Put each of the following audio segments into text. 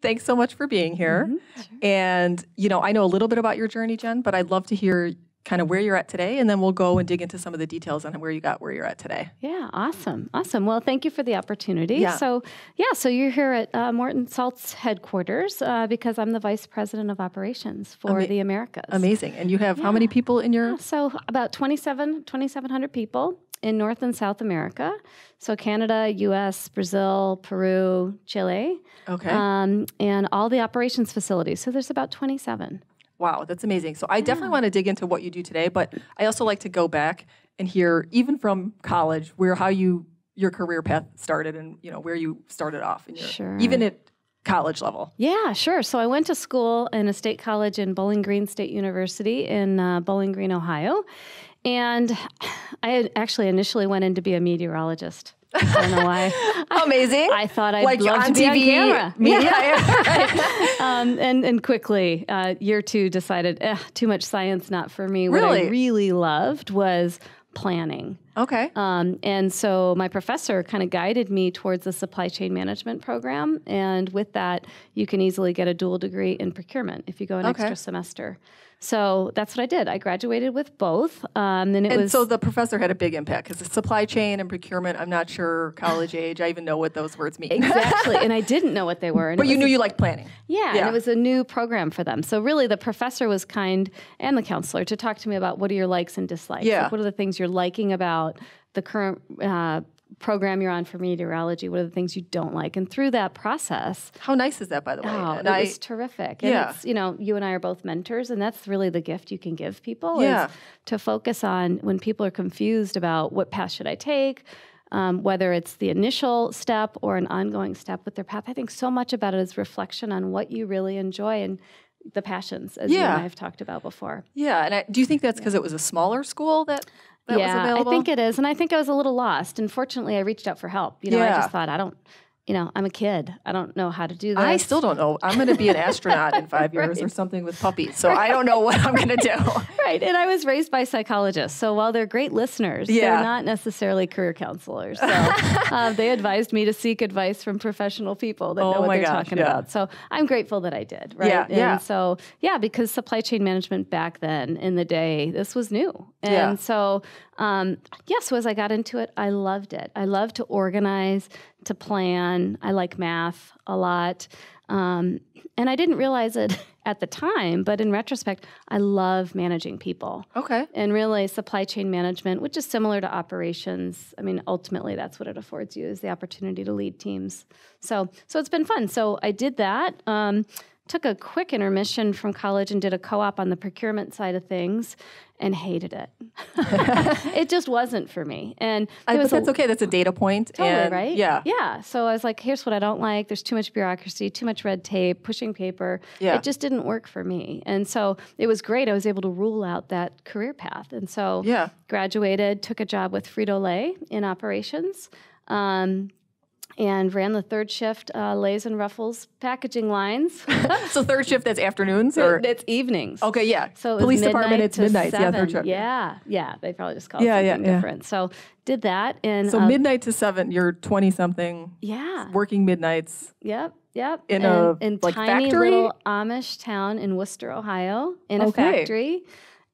thanks so much for being here. Sure. And, I know a little bit about your journey, Jen, but I'd love to hear kind of where you're at today, and then we'll go and dig into some of the details on where you're at today. Yeah, awesome. Well, thank you for the opportunity. Yeah. So you're here at Morton Salt's headquarters because I'm the Vice President of Operations for the Americas. Amazing. And you have how many people in your... So about 2,700 people in North and South America. So Canada, U.S., Brazil, Peru, Chile. Okay. And all the operations facilities. So there's about 27. Wow, that's amazing. So I definitely want to dig into what you do today, but I also like to go back and hear, even from college, how your career path started and, where you started off, even at college level. Yeah, sure. So I went to school in a state college in Bowling Green State University in Bowling Green, Ohio. And I had actually initially went in to be a meteorologist. I don't know why. Amazing. I thought I'd love to be on camera. Media. And quickly, year two decided, too much science, not for me. Really? What I really loved was planning. Okay. And so my professor kind of guided me towards the supply chain management program. And with that, you can easily get a dual degree in procurement if you go an extra semester. So that's what I did. I graduated with both. So the professor had a big impact because the supply chain and procurement, I'm not sure college age, I even know what those words mean. Exactly. And I didn't know what they were. But you knew you liked planning. Yeah, and it was a new program for them. So really the professor was kind, and the counselor, to talk to me about what are your likes and dislikes. Yeah. Like what are the things you're liking about the current program you're on for meteorology? What are the things you don't like? And through that process... How nice is that, by the way? It was terrific. And it's, you and I are both mentors, and that's really the gift you can give people is to focus on when people are confused about what path should I take, whether it's the initial step or an ongoing step with their path. I think so much about it is reflection on what you really enjoy and the passions, as you and I have talked about before. Yeah, and do you think that's because it was a smaller school that was available? I think it is. And I think I was a little lost. And fortunately, I reached out for help. I just thought, I'm a kid. I don't know how to do this. I still don't know. I'm going to be an astronaut in 5 years or something with puppies. So I don't know what I'm going to do. Right. And I was raised by psychologists. So while they're great listeners, they're not necessarily career counselors. So they advised me to seek advice from professional people that know what they're talking about. So I'm grateful that I did. Right. And so, because supply chain management back then in the day, this was new. And so, so as I got into it, I loved it. I love to organize, to plan. I like math a lot. And I didn't realize it at the time, but in retrospect, I love managing people. Okay. And really supply chain management, which is similar to operations. I mean, ultimately, that's what it affords you, is the opportunity to lead teams. So it's been fun. So I did that. Took a quick intermission from college and did a co-op on the procurement side of things and hated it. It just wasn't for me. And but that's okay. That's a data point. Totally, right? Yeah. Yeah. So I was like, here's what I don't like. There's too much bureaucracy, too much red tape, pushing paper. Yeah. It just didn't work for me. And so it was great. I was able to rule out that career path. And so graduated, took a job with Frito-Lay in operations. And ran the third shift Lay's and Ruffles packaging lines. So third shift, that's afternoons? Or it's evenings. Okay, yeah. So police department, it's midnight. 7. Yeah, third shift. Yeah. They probably just call it something different. So did that. And so midnight to 7, you're 20-something. Yeah. Working midnights. Yep. In a tiny factory? Little Amish town in Worcester, Ohio, in a factory.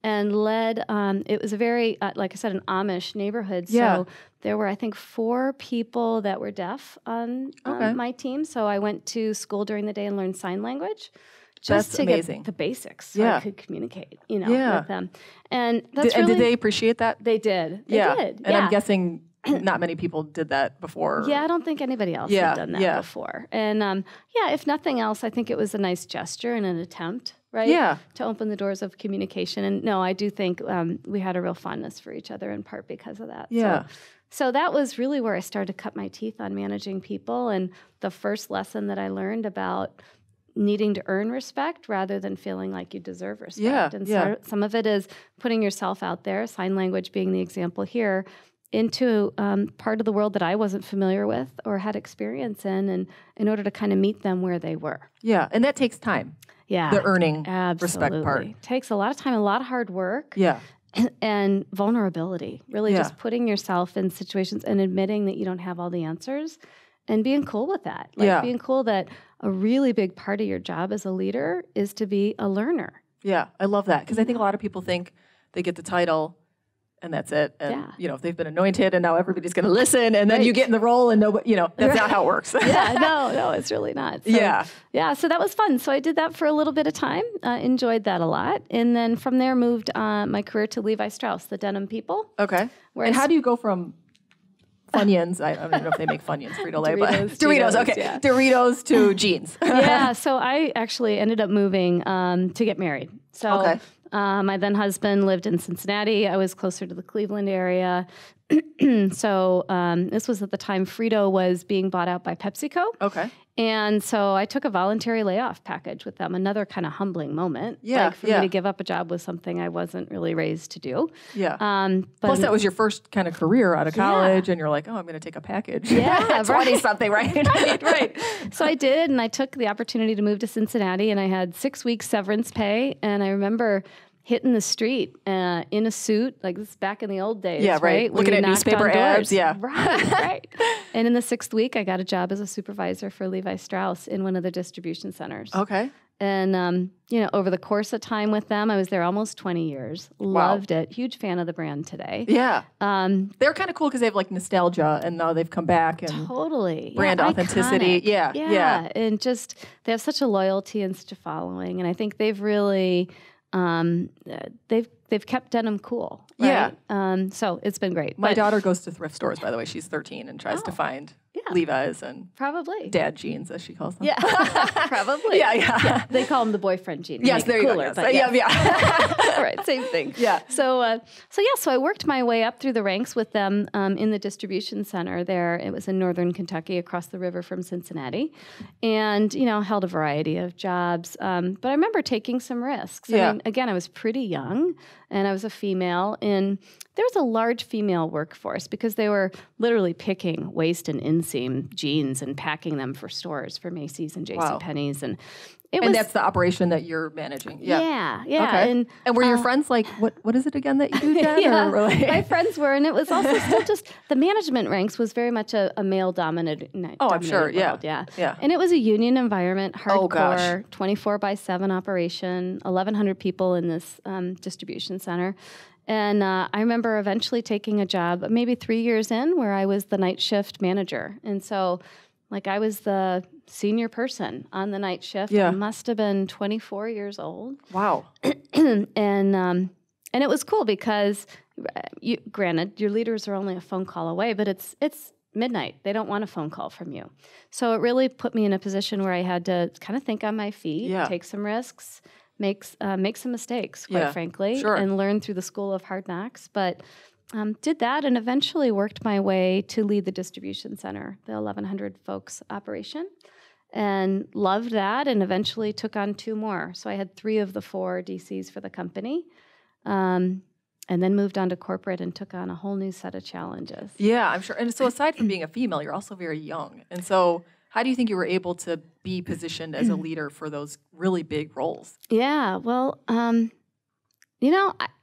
And led, it was a very, like I said, an Amish neighborhood. So there were, I think, 4 people that were deaf on my team. So I went to school during the day and learned sign language. Just to get the basics so I could communicate, with them. And that's did they appreciate that? They did. They did. And I'm guessing not many people did that before. Yeah, I don't think anybody else had done that before. And if nothing else, I think it was a nice gesture and an attempt, right? Yeah. To open the doors of communication. And no, I do think we had a real fondness for each other in part because of that. Yeah. So that was really where I started to cut my teeth on managing people. And the first lesson that I learned about needing to earn respect rather than feeling like you deserve respect. Yeah, and so some of it is putting yourself out there, sign language being the example here, into part of the world that I wasn't familiar with or had experience in order to kind of meet them where they were. Yeah, and that takes time. Yeah. The earning respect part. It takes a lot of time, a lot of hard work. Yeah. And vulnerability, really just putting yourself in situations and admitting that you don't have all the answers being cool with that. Like being cool that a really big part of your job as a leader is to be a learner. Yeah, I love that because I think a lot of people think they get the title and that's it. And, you know, if they've been anointed and now everybody's going to listen and then you get in the role and nobody, you know, that's not how it works. No, it's really not. So, so that was fun. So I did that for a little bit of time, enjoyed that a lot. And then from there moved my career to Levi Strauss, the denim people. Okay. And how do you go from Funyuns, I don't know if they make Funyuns, Frito-Lay, but Doritos, okay. Yeah. Doritos to jeans. So I actually ended up moving to get married. So my then husband lived in Cincinnati. I was closer to the Cleveland area. So this was at the time Frito was being bought out by PepsiCo. Okay. And so I took a voluntary layoff package with them, another kind of humbling moment. Like for me to give up a job was something I wasn't really raised to do. Plus that was your first kind of career out of college and you're like, oh, I'm going to take a package. 20-something, right? Right. So I did, and I took the opportunity to move to Cincinnati, and I had 6 weeks severance pay. And I remember hitting the street in a suit, like this back in the old days, right? Looking at newspaper ads, Right. And in the 6th week, I got a job as a supervisor for Levi Strauss in one of the distribution centers. Okay. And, you know, over the course of time with them, I was there almost 20 years. Loved it. Huge fan of the brand today. Yeah. They're kind of cool because they have like nostalgia and now they've come back and brand authenticity. Iconic. Yeah. And just, they have such a loyalty and such a following. And I think they've really... they've kept denim cool. Right? So it's been great. My daughter goes to thrift stores, by the way. She's 13 and tries to find Levi's and dad jeans, as she calls them. Yeah, probably. Yeah. They call them the boyfriend jeans. Yes, there you go. Yes. All right, same thing. Yeah. So I worked my way up through the ranks with them in the distribution center there. It was in northern Kentucky, across the river from Cincinnati, and held a variety of jobs. But I remember taking some risks. I mean, again, I was pretty young, and I was a female, and there was a large female workforce because they were literally picking waist and inseam jeans and packing them for stores for Macy's and JCPenney's. And that's the operation that you're managing. Yeah. Okay. And were your friends like, what is it again that you do, Jen? My friends were, and it was also still just, the management ranks was very much a male-dominated I'm sure, world. Yeah. And it was a union environment, hardcore, 24/7 operation, 1,100 people in this distribution center. And I remember eventually taking a job, maybe 3 years in, where I was the night shift manager. And so, I was the senior person on the night shift. I must have been 24 years old. Wow. And it was cool because, granted, your leaders are only a phone call away, but it's midnight. They don't want a phone call from you. So it really put me in a position where I had to kind of think on my feet, take some risks, make some mistakes, quite frankly, and learn through the school of hard knocks. But did that and eventually worked my way to lead the distribution center, the 1,100 folks operation, and loved that, and eventually took on 2 more. So I had 3 of the 4 DCs for the company, and then moved on to corporate and took on a whole new set of challenges. Yeah, I'm sure. And so aside from being a female, you're also very young. And so how do you think you were able to be positioned as a leader for those really big roles? Yeah, well,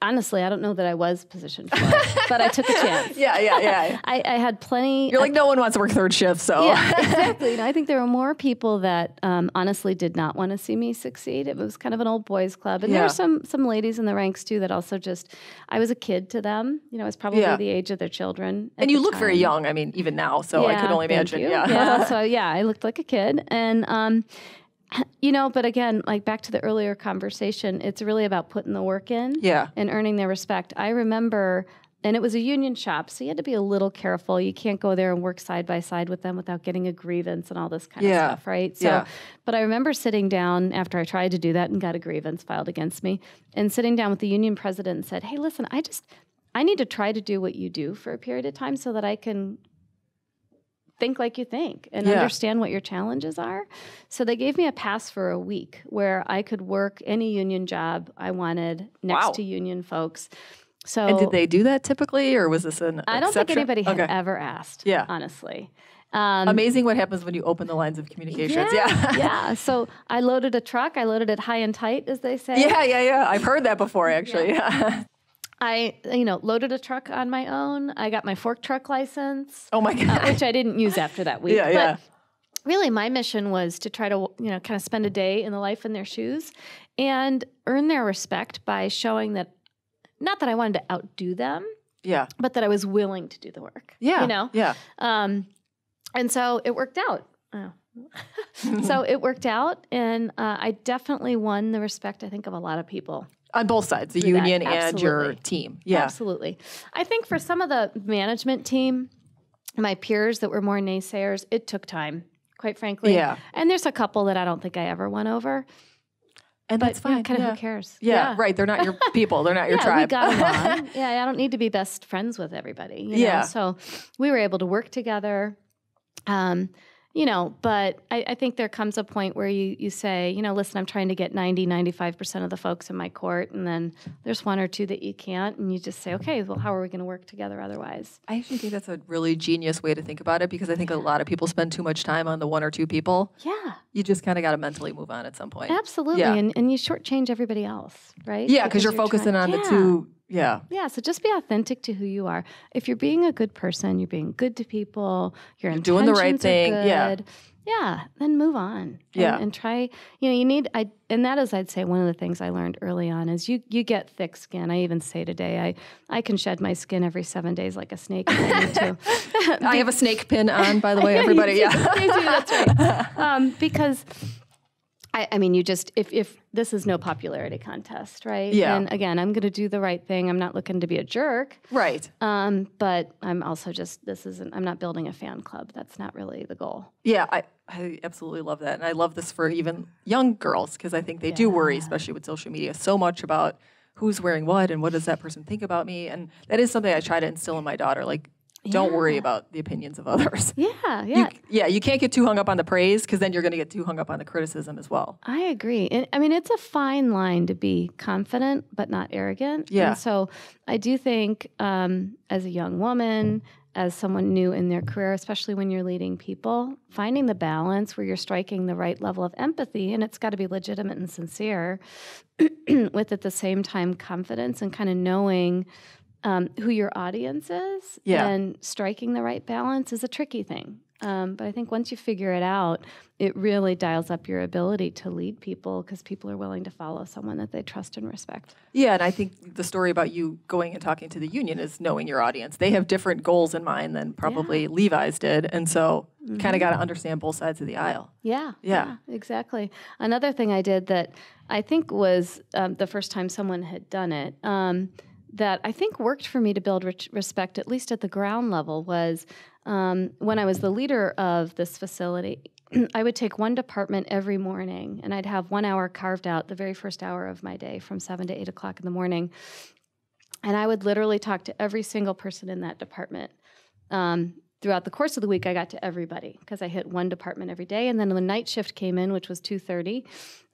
honestly, I don't know that I was positioned for it, but I took a chance. I had plenty. You're like, no one wants to work third shift, so. Yeah, exactly. I think there were more people that honestly did not want to see me succeed. It was kind of an old boys club. And there were some ladies in the ranks, too, that also I was a kid to them. I was probably the age of their children. And you look very young, I mean, even now, so I could only imagine. So I looked like a kid. And, but again, back to the earlier conversation, it's really about putting the work in and earning their respect. I remember, and it was a union shop, so you had to be a little careful. You can't go there and work side by side with them without getting a grievance and all this kind of stuff, right? So, but I remember sitting down after I tried to do that and got a grievance filed against me, and sitting down with the union president and said, hey, listen, I need to try to do what you do for a period of time so that I can think like you think and understand what your challenges are. So they gave me a pass for a week where I could work any union job I wanted next to union folks. So, and did they do that typically, or was this an exception? I don't think anybody had ever asked, honestly. Amazing what happens when you open the lines of communications. So I loaded a truck. I loaded it high and tight, as they say. Yeah. I've heard that before, actually. I, loaded a truck on my own. I got my fork truck license. Oh my God. Which I didn't use after that week. But really my mission was to try to, kind of spend a day in the life in their shoes and earn their respect by showing that, not that I wanted to outdo them, but that I was willing to do the work. And so it worked out. So it worked out, and I definitely won the respect, I think, of a lot of people. On both sides, the union and your team. Yeah. Absolutely. I think for some of the management team, my peers that were more naysayers, it took time, quite frankly. Yeah. And there's a couple that I don't think I ever won over. And that's fine. Who cares? Yeah, right. They're not your people. They're not your tribe. We got along. I don't need to be best friends with everybody. You know? So we were able to work together. But I think there comes a point where you say, listen, I'm trying to get 95% of the folks in my court, and then there's one or two that you can't, and you just say, okay, well, how are we going to work together otherwise? I actually think that's a really genius way to think about it, because I think a lot of people spend too much time on the one or two people. Yeah. You just kind of got to mentally move on at some point. Absolutely. Yeah. And you shortchange everybody else, right? Yeah, because you're focusing on the two. Yeah. Yeah. So just be authentic to who you are. If you're being a good person, you're being good to people, you're doing the right thing. Yeah. Then move on. And try, and that is, I'd say, one of the things I learned early on is you get thick skin. I even say today, I can shed my skin every 7 days like a snake if I need to. I have a snake pin on, by the way, everybody. You do, that's right. Because you just, if this is no popularity contest, right? Yeah. And again, I'm going to do the right thing. I'm not looking to be a jerk. Right. But I'm also I'm not building a fan club. That's not really the goal. Yeah, I absolutely love that. And I love this for even young girls, because I think they do worry, especially with social media, so much about who's wearing what and what does that person think about me. And that is something I try to instill in my daughter, like, don't worry about the opinions of others. Yeah. You can't get too hung up on the praise, because then you're going to get too hung up on the criticism as well. I agree. And it's a fine line to be confident but not arrogant. Yeah. And so I do think as a young woman, as someone new in their career, especially when you're leading people, finding the balance where you're striking the right level of empathy, and it's got to be legitimate and sincere, with at the same time confidence and kind of knowing who your audience is, and striking the right balance is a tricky thing. But I think once you figure it out, it really dials up your ability to lead people, because people are willing to follow someone that they trust and respect. Yeah, and I think the story about you going and talking to the union is knowing your audience. They have different goals in mind than probably Levi's did, and so you kind of got to understand both sides of the aisle. Yeah, exactly. Another thing I did that I think was the first time someone had done it, that I think worked for me to build respect, at least at the ground level, was when I was the leader of this facility, I would take one department every morning, and I'd have 1 hour carved out, the very first hour of my day, from 7 to 8 o'clock in the morning. And I would literally talk to every single person in that department. Throughout the course of the week, I got to everybody, because I hit one department every day. And then when the night shift came in, which was 2:30,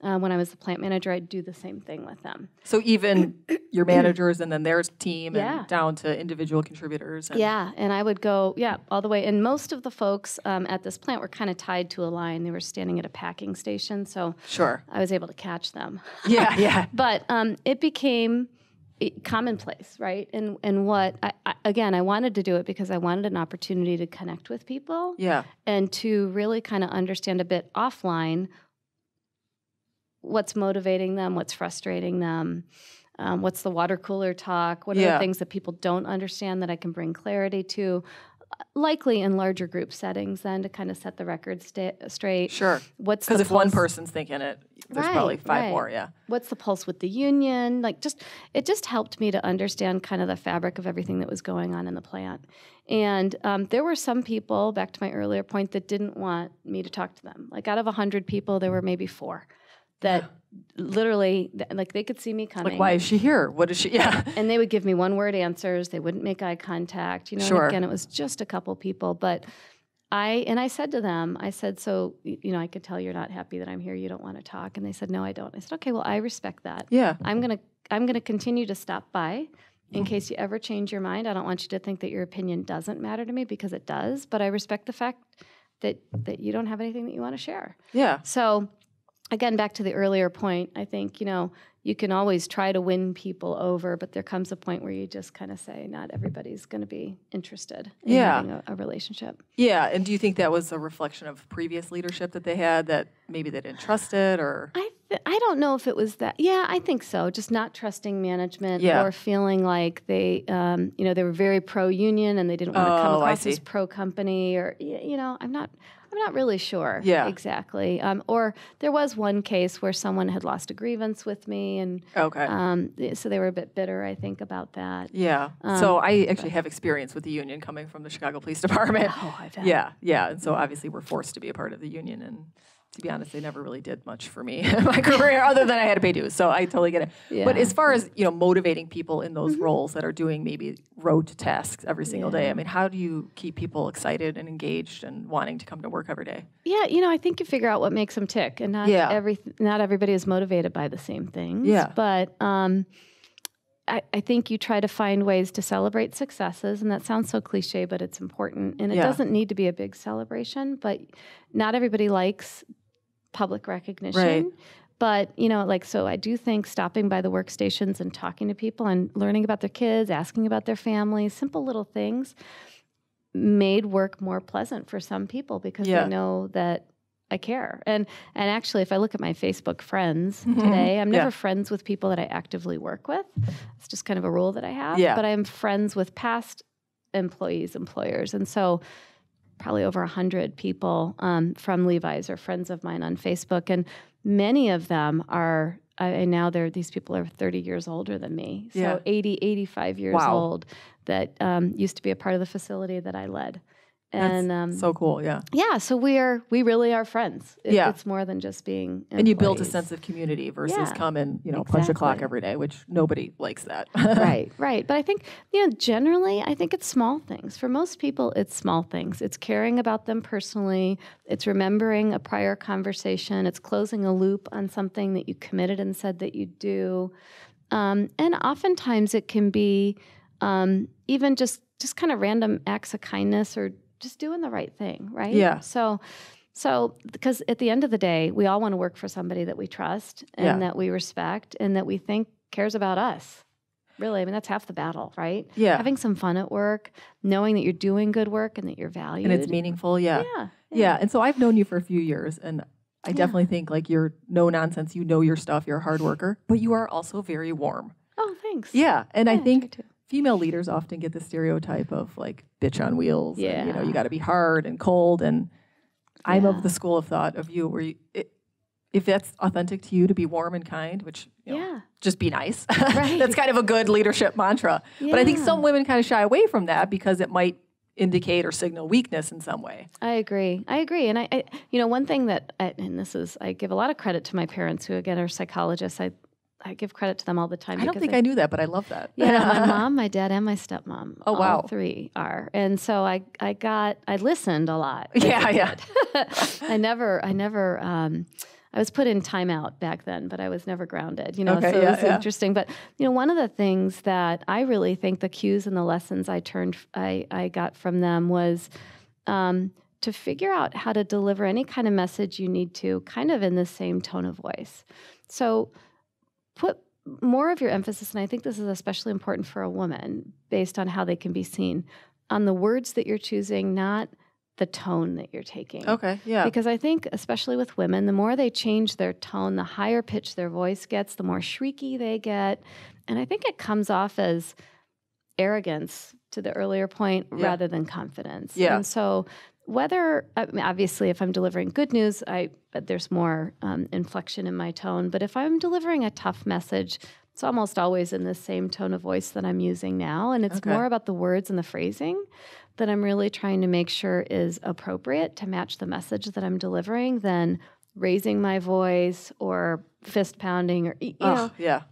when I was the plant manager, I'd do the same thing with them. So even your managers and then their team and down to individual contributors. And I would go, all the way. And most of the folks at this plant were kind of tied to a line. They were standing at a packing station, so I was able to catch them. But it became commonplace, right? And what I wanted to do it because I wanted an opportunity to connect with people, and to really kind of understand a bit offline what's motivating them, what's frustrating them, what's the water cooler talk, what are the things that people don't understand that I can bring clarity to. Likely in larger group settings, then, to kind of set the record straight. Sure. Because if one person's thinking it, there's probably five more. Yeah. What's the pulse with the union? It just helped me to understand kind of the fabric of everything that was going on in the plant. And there were some people, back to my earlier point, that didn't want me to talk to them. Like, out of 100 people, there were maybe 4 that literally, like, they could see me coming. Like, why is she here? What is she? Yeah. And they would give me one-word answers. They wouldn't make eye contact. And again, it was just a couple people. But I said to them, so, I could tell you're not happy that I'm here. You don't want to talk. And they said, no, I don't. I said, okay, well, I respect that. Yeah. I'm gonna continue to stop by in case you ever change your mind. I don't want you to think that your opinion doesn't matter to me, because it does. But I respect the fact that you don't have anything that you want to share. Yeah. So again, back to the earlier point, I think, you can always try to win people over, but there comes a point where you just kind of say, not everybody's going to be interested in having a relationship. Yeah, and do you think that was a reflection of previous leadership that they had, that maybe they didn't trust it, or? I don't know if it was that. Yeah, I think so. Just not trusting management or feeling like they were very pro-union and they didn't want to come across as pro-company, or, I'm not really sure exactly. Or there was one case where someone had lost a grievance with me, and so they were a bit bitter, I think, about that. Yeah. So I actually have experience with the union coming from the Chicago Police Department. Oh, I bet. Yeah. And so obviously we're forced to be a part of the union, and to be honest, they never really did much for me in my career other than I had to pay dues. So I totally get it. Yeah. But as far as, motivating people in those roles that are doing maybe rote tasks every single day, I mean, how do you keep people excited and engaged and wanting to come to work every day? Yeah, I think you figure out what makes them tick, and not everybody is motivated by the same things. Yeah. But I think you try to find ways to celebrate successes, and that sounds so cliche, but it's important. And it doesn't need to be a big celebration, but not everybody likes public recognition. Right. But, so I do think stopping by the workstations and talking to people and learning about their kids, asking about their families, simple little things made work more pleasant for some people, because they know that I care. And actually, if I look at my Facebook friends today, I'm never friends with people that I actively work with. It's just kind of a rule that I have. Yeah. But I'm friends with past employers. And so probably over 100 people from Levi's are friends of mine on Facebook. And many of them are, these people are 30 years older than me. So 80, 85 years old, that used to be a part of the facility that I led. And that's so cool, yeah. Yeah, so we really are friends. It's more than just being employees. And you build a sense of community versus come and, punch a clock every day, which nobody likes that. Right. But I think, generally, I think it's small things. For most people, it's small things. It's caring about them personally. It's remembering a prior conversation. It's closing a loop on something that you committed and said that you'd do. And oftentimes it can be even just kind of random acts of kindness, or just doing the right thing, right? Yeah. So because at the end of the day, we all want to work for somebody that we trust and that we respect and that we think cares about us. Really, I mean, that's half the battle, right? Yeah. Having some fun at work, knowing that you're doing good work and that you're valued. And it's meaningful, Yeah. And so I've known you for a few years, and I definitely think you're no nonsense. You know your stuff. You're a hard worker, but you are also very warm. Oh, thanks. Yeah. And I think female leaders often get the stereotype of bitch on wheels. Yeah. And, you got to be hard and cold. And I'm of the school of thought of you where if that's authentic to you to be warm and kind, which, just be nice. Right. That's kind of a good leadership mantra. Yeah. But I think some women kind of shy away from that because it might indicate or signal weakness in some way. I agree. And I one thing that, I give a lot of credit to my parents, who again are psychologists. I give credit to them all the time. I don't think I knew that, but I love that. Yeah, my mom, my dad, and my stepmom. Oh, wow. All three are. And so I listened a lot. Yeah. I was put in timeout back then, but I was never grounded, so it was interesting. But, one of the things that I really think the cues and the lessons I got from them was to figure out how to deliver any kind of message you need to, kind of in the same tone of voice. So put more of your emphasis, and I think this is especially important for a woman based on how they can be seen, on the words that you're choosing, not the tone that you're taking. Okay, yeah. Because I think, especially with women, the more they change their tone, the higher pitch their voice gets, the more shrieky they get. And I think it comes off as arrogance, to the earlier point, rather than confidence. Yeah. And so obviously, if I'm delivering good news, there's more inflection in my tone. But if I'm delivering a tough message, it's almost always in the same tone of voice that I'm using now. And it's more about the words and the phrasing that I'm really trying to make sure is appropriate to match the message that I'm delivering than raising my voice or fist pounding or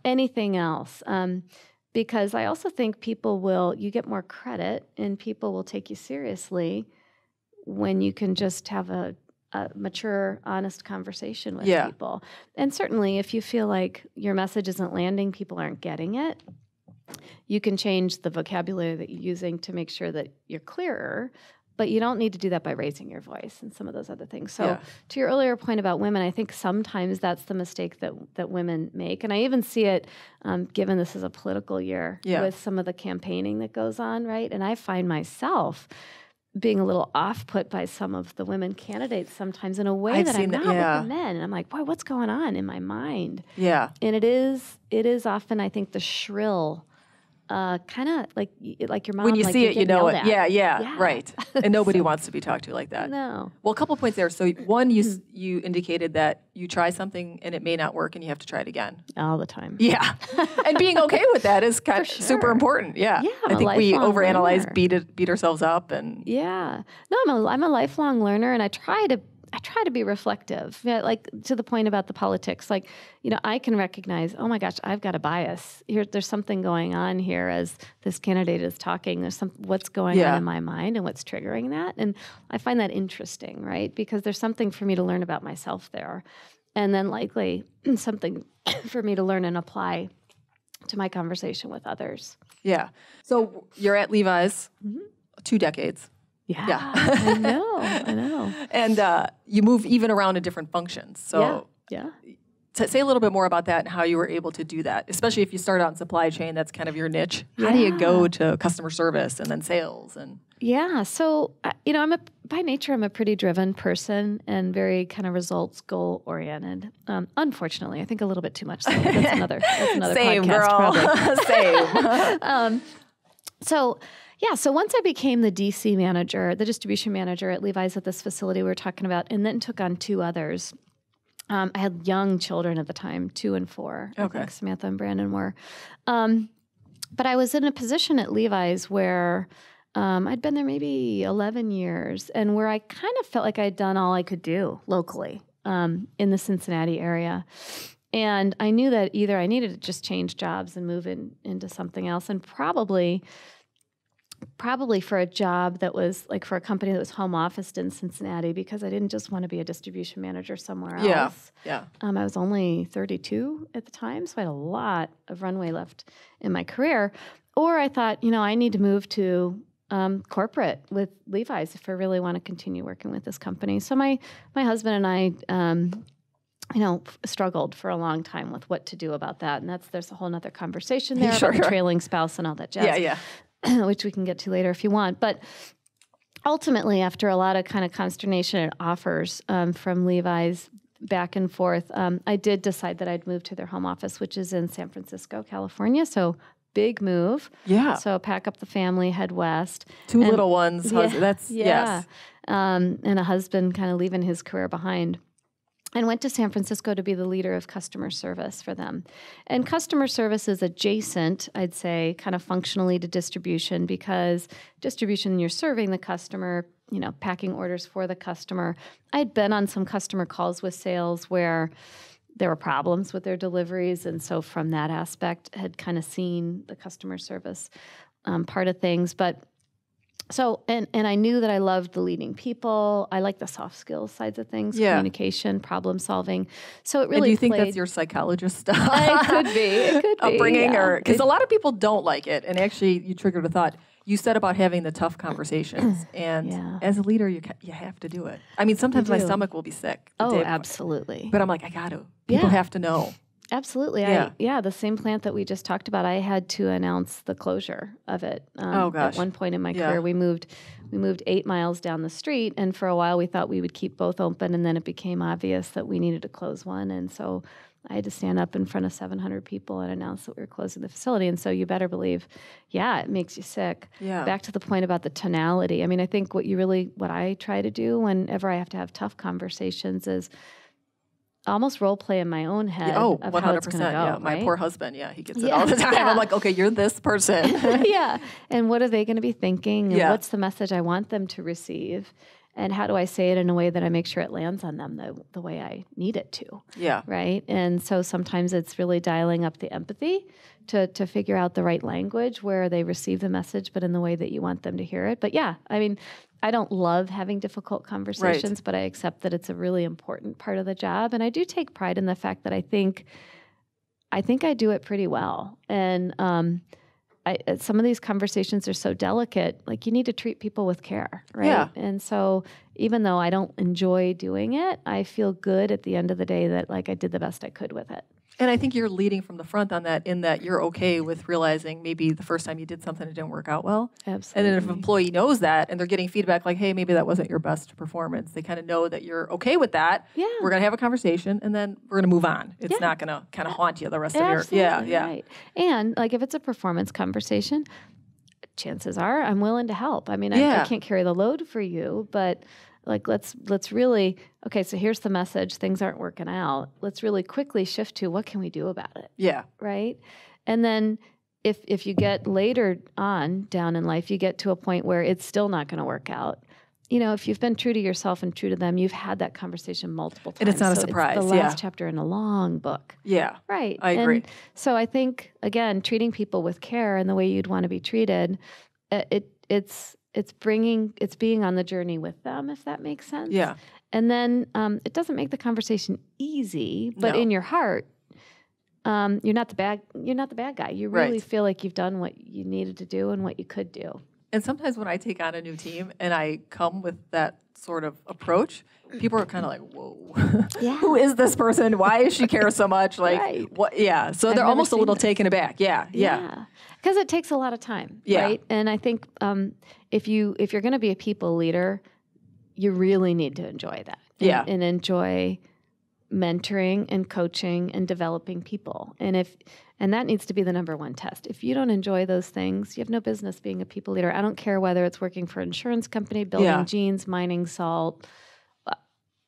anything else. Because I also think you get more credit and people will take you seriously when you can just have a mature, honest conversation with people. And certainly if you feel like your message isn't landing, people aren't getting it, you can change the vocabulary that you're using to make sure that you're clearer. but you don't need to do that by raising your voice and some of those other things. So to your earlier point about women, I think sometimes that's the mistake that women make. And I even see it, given this is a political year, with some of the campaigning that goes on, right? And I find myself being a little off-put by some of the women candidates sometimes in a way that I'm not with the men. And I'm like, boy, what's going on in my mind? Yeah. And it is often, I think, the shrill, kind of like your mom. When you like see it, you know it. At. Yeah, right. And nobody wants to be talked to like that. No. Well, a couple of points there. So one, you indicated that you try something and it may not work and you have to try it again. All the time. Yeah. And being okay with that is kind of super important. Yeah. I think we overanalyze, beat ourselves up. And yeah. No, I'm a lifelong learner, and I try to be reflective, like to the point about the politics. Like, I can recognize, oh my gosh, I've got a bias here. There's something going on here as this candidate is talking. There's what's going on in my mind and what's triggering that. And I find that interesting, right? Because there's something for me to learn about myself there. And then likely something for me to learn and apply to my conversation with others. Yeah. So you're at Levi's 2 decades. Yeah. I know. And you move even around in different functions. So say a little bit more about that and how you were able to do that, especially if you start out in supply chain, that's kind of your niche. How do you go to customer service and then sales? Yeah. So, by nature, I'm a pretty driven person and very kind of results goal oriented. Unfortunately, I think a little bit too much. So that's another Same, podcast, girl. Same. So once I became the DC manager, the distribution manager at Levi's at this facility we were talking about, and then took on 2 others. I had young children at the time, 2 and 4. Okay. I think Samantha and Brandon were. But I was in a position at Levi's where I'd been there maybe 11 years, and where I kind of felt like I'd done all I could do locally in the Cincinnati area. And I knew that either I needed to just change jobs and move into something else, and probably for a job that was like for a company that was home officed in Cincinnati, because I didn't just want to be a distribution manager somewhere else. Yeah. I was only 32 at the time, so I had a lot of runway left in my career. Or I thought, I need to move to corporate with Levi's if I really want to continue working with this company. So my husband and I struggled for a long time with what to do about that. And there's a whole nother conversation there about the trailing spouse and all that jazz. Yeah. Which we can get to later if you want. But ultimately, after a lot of kind of consternation and offers from Levi's back and forth, I did decide that I'd move to their home office, which is in San Francisco, California. So big move. Yeah. So pack up the family, head west. 2 little ones. Yes. And a husband kind of leaving his career behind. And went to San Francisco to be the leader of customer service for them. And customer service is adjacent, I'd say, kind of functionally to distribution, because distribution, you're serving the customer, packing orders for the customer. I'd been on some customer calls with sales where there were problems with their deliveries. And so from that aspect, had kind of seen the customer service part of things. But so, and I knew that I loved the leading people. I like the soft skills sides of things, communication, problem solving. So it really. And do you think that's your psychologist stuff? It could be. Upbringing, or because a lot of people don't like it. And actually, you triggered a thought. You said about having the tough conversations, and as a leader, you have to do it. I mean, sometimes my stomach will be sick. Oh, absolutely. But I'm like, I got to. People have to know. Absolutely. The same plant that we just talked about, I had to announce the closure of it. At one point in my career, we moved 8 miles down the street, and for a while we thought we would keep both open, and then it became obvious that we needed to close one, and so I had to stand up in front of 700 people and announce that we were closing the facility. And so you better believe, it makes you sick. Yeah. Back to the point about the tonality. I mean, I think what I try to do whenever I have to have tough conversations is almost role play in my own head of 100%, how it's going to go. Yeah. My poor husband, he gets it all the time. I'm like, okay, you're this person. And what are they going to be thinking? And what's the message I want them to receive? And how do I say it in a way that I make sure it lands on them the way I need it to? Yeah. Right? And so sometimes it's really dialing up the empathy to figure out the right language where they receive the message, but in the way that you want them to hear it. But I mean, I don't love having difficult conversations, but I accept that it's a really important part of the job. And I do take pride in the fact that I think I do it pretty well. And some of these conversations are so delicate. Like, you need to treat people with care, right? Yeah. And so even though I don't enjoy doing it, I feel good at the end of the day that like I did the best I could with it. And I think you're leading from the front on that, in that you're okay with realizing maybe the first time you did something, it didn't work out well. Absolutely. And then if an employee knows that and they're getting feedback like, hey, maybe that wasn't your best performance, they kind of know that you're okay with that. Yeah. We're going to have a conversation and then we're going to move on. It's not going to kind of haunt you the rest of your... Yeah. Right. And like if it's a performance conversation, chances are I'm willing to help. I mean, I can't carry the load for you, but like, let's really, okay, so here's the message. Things aren't working out. Let's really quickly shift to what can we do about it? Yeah. Right? And then if you get later on down in life, you get to a point where it's still not going to work out. You know, if you've been true to yourself and true to them, you've had that conversation multiple times. And it's not a surprise. It's the last chapter in a long book. Yeah. Right. I agree. And so I think, again, treating people with care and the way you'd want to be treated, it's being on the journey with them, if that makes sense. Yeah. And then it doesn't make the conversation easy, but in your heart, you're not the bad guy. You really feel like you've done what you needed to do and what you could do. And sometimes when I take on a new team and I come with that sort of approach, people are kind of like, whoa, who is this person? Why does she care so much? Like, what? Yeah. So they're almost a little taken aback. Yeah. Because it takes a lot of time, right? And I think if you're going to be a people leader, you really need to enjoy that. And enjoy mentoring and coaching and developing people. And that needs to be the number one test. If you don't enjoy those things, you have no business being a people leader. I don't care whether it's working for an insurance company, building jeans, mining salt.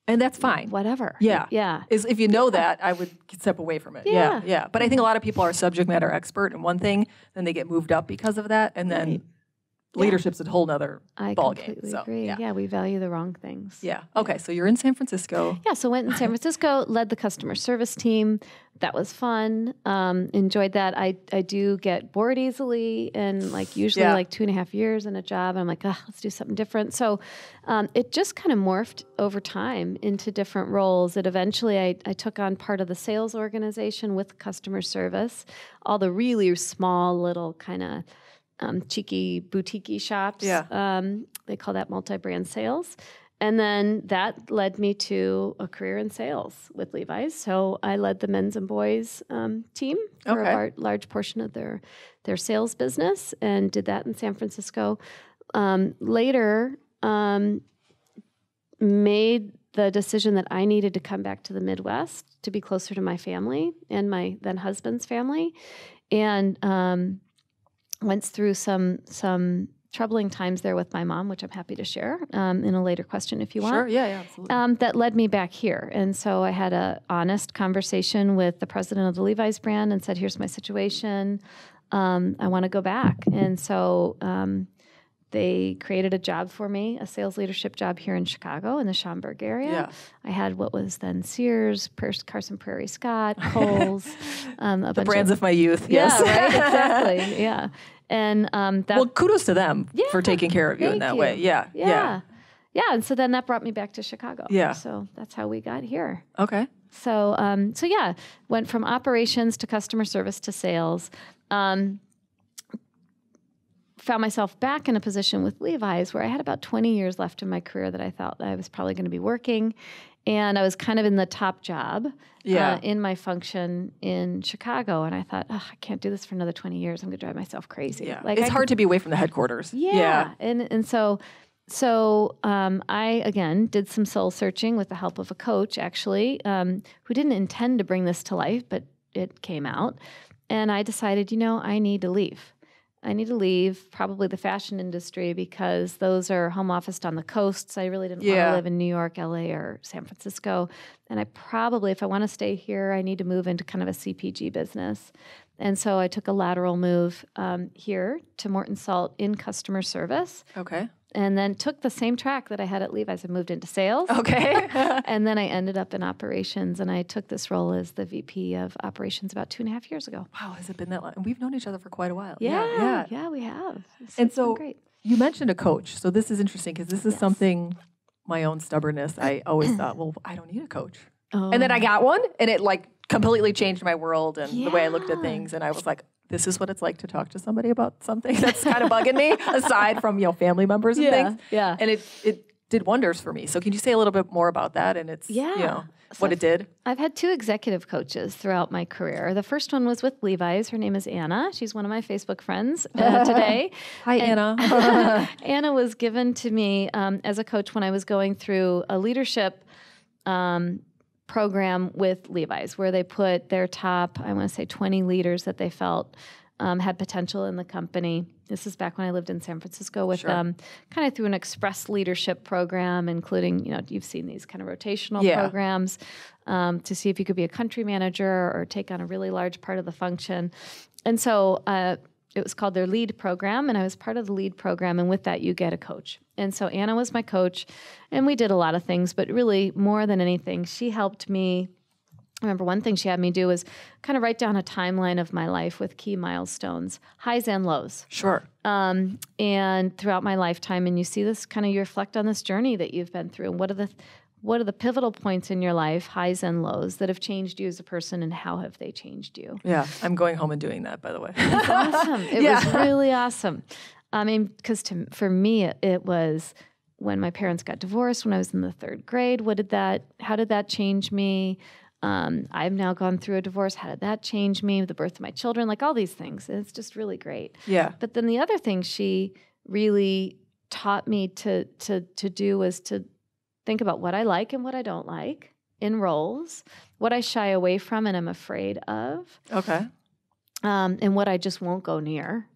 And that's fine. Whatever. Yeah. If you know that, I would step away from it. Yeah. But I think a lot of people are subject matter expert in one thing, then they get moved up because of that, and then leadership's a whole nother ballgame. I completely agree. Yeah, we value the wrong things. Yeah. Okay, so you're in San Francisco. Yeah, so went in San Francisco, led the customer service team. That was fun. Enjoyed that. I do get bored easily, and like usually like 2.5 years in a job, I'm like, let's do something different. So it just kind of morphed over time into different roles. That eventually I took on part of the sales organization with customer service, all the really small little kind of cheeky boutique-y shops. They call that multi-brand sales. And then that led me to a career in sales with Levi's. So I led the men's and boys team for a large portion of their sales business and did that in San Francisco. Later, made the decision that I needed to come back to the Midwest to be closer to my family and my then husband's family. And went through some troubling times there with my mom, which I'm happy to share in a later question if you want. Sure, yeah, absolutely. That led me back here. And so I had an honest conversation with the president of the Levi's brand and said, here's my situation. I want to go back. And so they created a job for me, a sales leadership job here in Chicago in the Schaumburg area. Yeah. I had what was then Sears, Carson Prairie Scott, Kohl's. The brands of my youth, yes. Yeah, right, exactly, yeah. And well, kudos to them for taking care of you in that way. Yeah. And so then that brought me back to Chicago. Yeah. So that's how we got here. Okay. So went from operations to customer service to sales. Found myself back in a position with Levi's where I had about 20 years left in my career that I thought I was probably going to be working. And I was kind of in the top job in my function in Chicago. And I thought, I can't do this for another 20 years. I'm going to drive myself crazy. Yeah. Like, it's hard to be away from the headquarters. Yeah. And so I, again, did some soul searching with the help of a coach, actually, who didn't intend to bring this to life, but it came out. And I decided, I need to leave. I need to leave probably the fashion industry because those are home officed on the coasts. I really didn't want to live in New York, LA, or San Francisco. And I probably, if I want to stay here, I need to move into kind of a CPG business. And so I took a lateral move here to Morton Salt in customer service. Okay. And then took the same track that I had at Levi's and moved into sales. Okay. And then I ended up in operations, and I took this role as the VP of operations about 2.5 years ago. Wow, has it been that long? And we've known each other for quite a while. Yeah, we have. And so great. You mentioned a coach. So this is interesting because this is something, my own stubbornness, I always thought, well, I don't need a coach. Oh. And then I got one, and it like completely changed my world and the way I looked at things. And I was like, this is what it's like to talk to somebody about something that's kind of bugging me, aside from, family members and things. Yeah. And it did wonders for me. So can you say a little bit more about that and it's, what it did? I've had 2 executive coaches throughout my career. The first one was with Levi's. Her name is Anna. She's one of my Facebook friends today. Hi, Anna. Anna was given to me as a coach when I was going through a leadership program with Levi's, where they put their top, 20 leaders that they felt had potential in the company. This is back when I lived in San Francisco with them, kind of through an express leadership program, including, you've seen these kind of rotational programs to see if you could be a country manager or take on a really large part of the function. And so it was called their lead program, and I was part of the lead program, and with that you get a coach. And so Anna was my coach, and we did a lot of things, but really more than anything, she helped me. I remember one thing she had me do was kind of write down a timeline of my life with key milestones, highs and lows. Sure. And throughout my lifetime, and you see this kind of, you reflect on this journey that you've been through, and what are the pivotal points in your life, highs and lows, that have changed you as a person, and how have they changed you? Yeah, I'm going home and doing that, by the way. It's awesome. It was really awesome. I mean, because for me, it was when my parents got divorced when I was in the 3rd grade. How did that change me? I've now gone through a divorce. How did that change me? The birth of my children, like all these things. And it's just really great. Yeah. But then the other thing she really taught me to do was to think about what I like and what I don't like in roles, what I shy away from and I'm afraid of. Okay. And what I just won't go near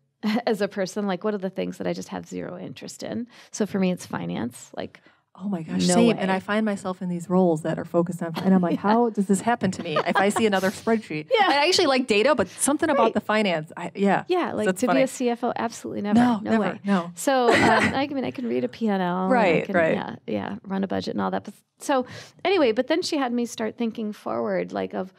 as a person. Like, what are the things that I just have zero interest in? So for me, it's finance. Like, oh my gosh, no same. way. And I find myself in these roles that are focused on, and I'm like, how does this happen to me? If I see another spreadsheet, I actually like data, but something about the finance, like that's to funny. be a CFO, absolutely never. No way. No. So I can read a P&L, right. run a budget and all that. But, so anyway, but then she had me start thinking forward, like of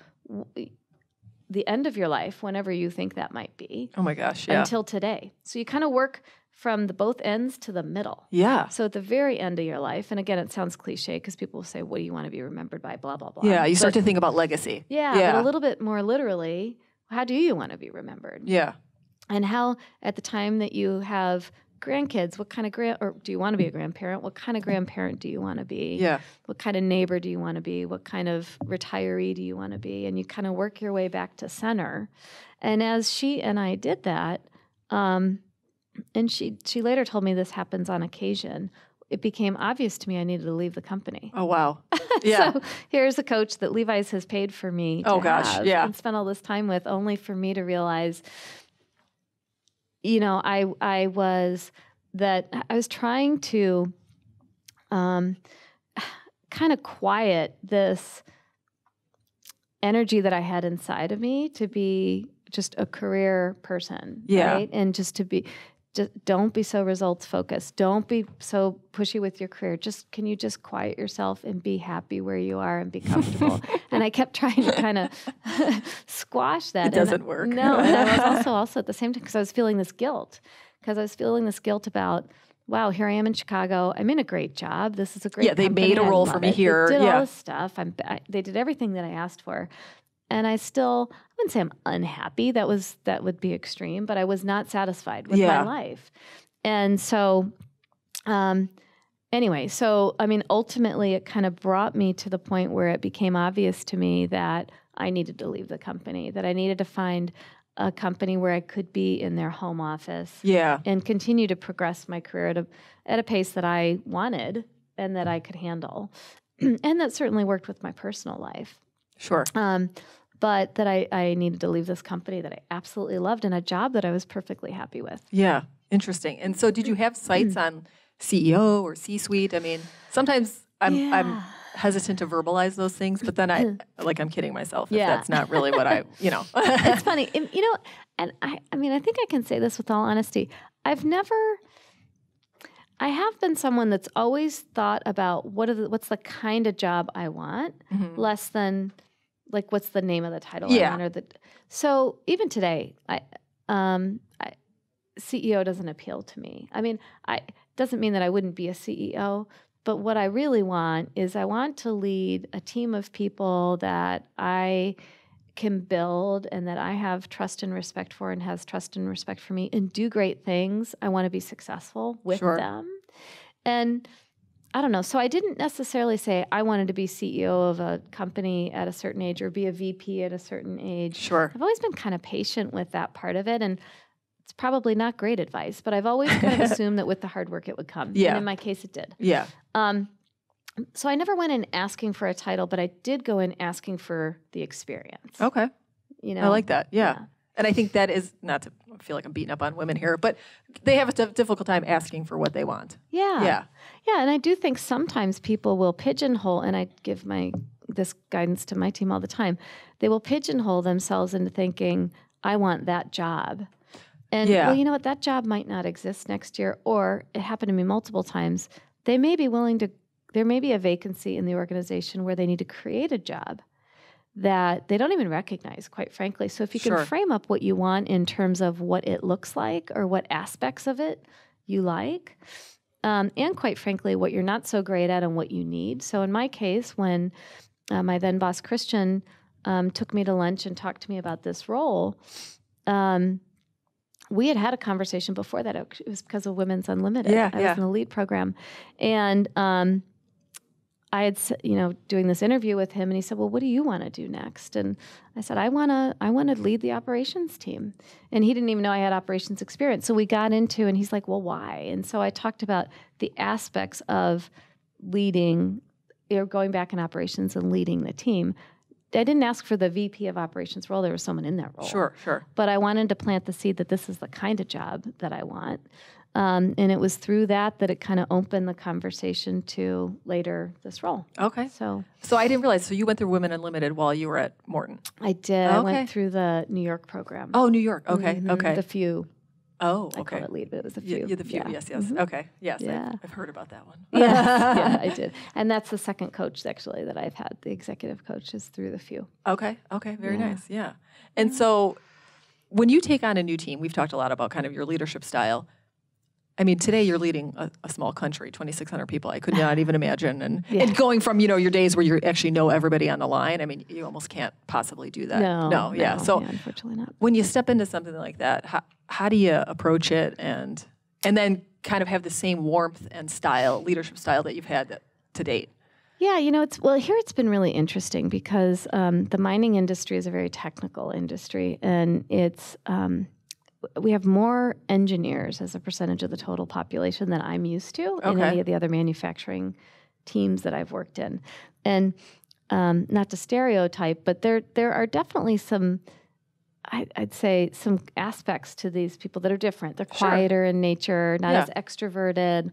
the end of your life, whenever you think that might be. Oh my gosh, until today. So you kind of work from the both ends to the middle. Yeah. So at the very end of your life, and again, it sounds cliche because people will say, what do you want to be remembered by, blah, blah, blah. Yeah, you start to think about legacy. Yeah, but a little bit more literally, how do you want to be remembered? Yeah. And how, at the time that you have grandkids, what kind of or do you want to be a grandparent? What kind of grandparent do you want to be? Yeah. What kind of neighbor do you want to be? What kind of retiree do you want to be? And you kind of work your way back to center. And as she and I did that, and she later told me this happens on occasion, it became obvious to me I needed to leave the company. Oh, wow. Yeah. So here's a coach that Levi's has paid for me to have and spent all this time with, only for me to realize, I was trying to kind of quiet this energy that I had inside of me to be just a career person, right? And just don't be so results focused. Don't be so pushy with your career. Can you just quiet yourself and be happy where you are and be comfortable? And I kept trying to kind of squash that. It doesn't work. No, and I was also at the same time, because I was feeling this guilt. About, wow, here I am in Chicago. I'm in a great job. This is a great company. They made a role for me here. They did all this stuff. They did everything that I asked for. And I wouldn't say I'm unhappy. That would be extreme, but I was not satisfied with my life. And so, ultimately it kind of brought me to the point where it became obvious to me that I needed to leave the company, that I needed to find a company where I could be in their home office and continue to progress my career at a pace that I wanted and that I could handle. And that certainly worked with my personal life. Sure. But that I needed to leave this company that I absolutely loved and a job that I was perfectly happy with. Yeah. Interesting. And so did you have sights on CEO or C-suite? I mean, sometimes I'm hesitant to verbalize those things, but then I'm kidding myself if that's not really what It's funny. And I think I can say this with all honesty. I have been someone that's always thought about what's the kind of job I want, less than like what's the name of the title I want. So even today, CEO doesn't appeal to me. I mean, doesn't mean that I wouldn't be a CEO, but what I really want is I want to lead a team of people that I can build and that I have trust and respect for and has trust and respect for me and do great things, I want to be successful with them. And I don't know. So I didn't necessarily say I wanted to be CEO of a company at a certain age or be a VP at a certain age. Sure. I've always been kind of patient with that part of it. And it's probably not great advice, but I've always kind of assumed that with the hard work it would come. Yeah. And in my case, it did. Yeah. So I never went in asking for a title, but I did go in asking for the experience. Okay. You know, I like that. Yeah. And I think that is, not to feel like I'm beating up on women here, but they have a difficult time asking for what they want. Yeah. Yeah. Yeah. And I do think sometimes people will pigeonhole, and I give this guidance to my team all the time. They will pigeonhole themselves into thinking, I want that job. And well, you know what? That job might not exist next year, or it happened to me multiple times. They may be willing to, there may be a vacancy in the organization where they need to create a job that they don't even recognize, quite frankly. So if you can frame up what you want in terms of what it looks like or what aspects of it you like, and quite frankly, what you're not so great at and what you need. So in my case, when my then boss, Christian, took me to lunch and talked to me about this role, we had a conversation before that. It was because of Women's Unlimited. I was in the lead program. And I had, doing this interview with him, and he said, well, what do you want to do next? And I said, I want to lead the operations team. And he didn't even know I had operations experience. So we got into, and he's like, well, why? And so I talked about the aspects of leading, going back in operations and leading the team. I didn't ask for the VP of operations role. There was someone in that role. Sure. But I wanted to plant the seed that this is the kind of job that I want. And it was through that it kind of opened the conversation to later this role. Okay. So I didn't realize. So you went through Women Unlimited while you were at Morton. I did. I went through the New York program. Oh, New York. Okay. Mm-hmm. Okay. The few. Oh, okay. I call it lead, but it was the few. The few. Yeah. Yes. Mm-hmm. Okay. Yes. Yeah. I've heard about that one. Yeah, I did. And that's the second coach actually that I've had. The executive coach is through the few. Okay. Very nice. Yeah. And so when you take on a new team, we've talked a lot about kind of your leadership style. I mean, today you're leading a small country, 2,600 people. I could not even imagine. And going from, your days where you actually know everybody on the line, I mean, you almost can't possibly do that. No. So unfortunately not. When you step into something like that, how do you approach it and then kind of have the same warmth and leadership style that you've had to date? Yeah, here it's been really interesting because the mining industry is a very technical industry, and it's we have more engineers as a percentage of the total population than I'm used to in any of the other manufacturing teams that I've worked in. And not to stereotype, but there are definitely some, I'd say, some aspects to these people that are different. They're quieter in nature, not as extroverted,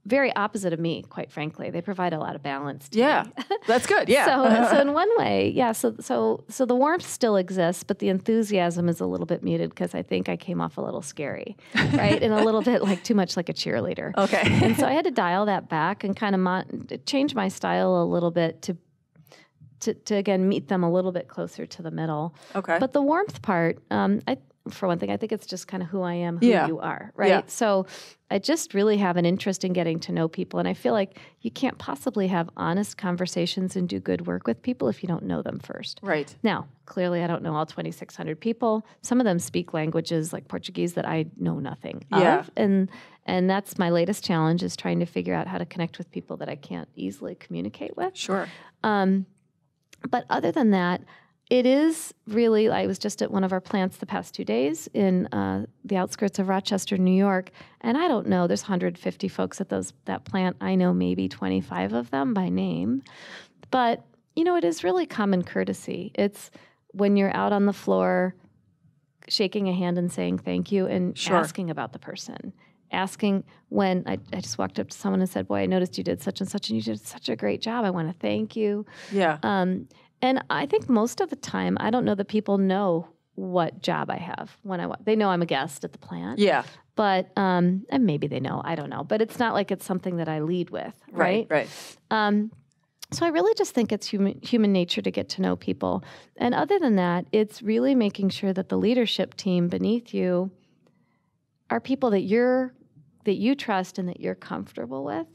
very opposite of me, quite frankly. They provide a lot of balance to me. That's good. Yeah. So in one way, so the warmth still exists, but the enthusiasm is a little bit muted because I think I came off a little scary, right? And a little bit too much like a cheerleader. Okay. And so I had to dial that back and kind of change my style a little bit to again meet them a little bit closer to the middle. Okay. But the warmth part, for one thing, I think it's just kind of who I am, who you are, right? Yeah. So I just really have an interest in getting to know people. And I feel like you can't possibly have honest conversations and do good work with people if you don't know them first. Right. Now, clearly I don't know all 2,600 people. Some of them speak languages like Portuguese that I know nothing of. And that's my latest challenge, is trying to figure out how to connect with people that I can't easily communicate with. Sure. But other than that, it is really, I was just at one of our plants the past 2 days in the outskirts of Rochester, New York, and I don't know, there's 150 folks at that plant. I know maybe 25 of them by name. But, it is really common courtesy. It's when you're out on the floor shaking a hand and saying thank you and asking about the person. Asking when I just walked up to someone and said, boy, I noticed you did such and such, and you did such a great job. I want to thank you. Yeah. And I think most of the time, I don't know that people know what job I have they know I'm a guest at the plant. Yeah. But, and maybe they know, I don't know. But it's not like it's something that I lead with, right? Right. So I really just think it's human nature to get to know people. And other than that, it's really making sure that the leadership team beneath you are people that you trust and that you're comfortable with,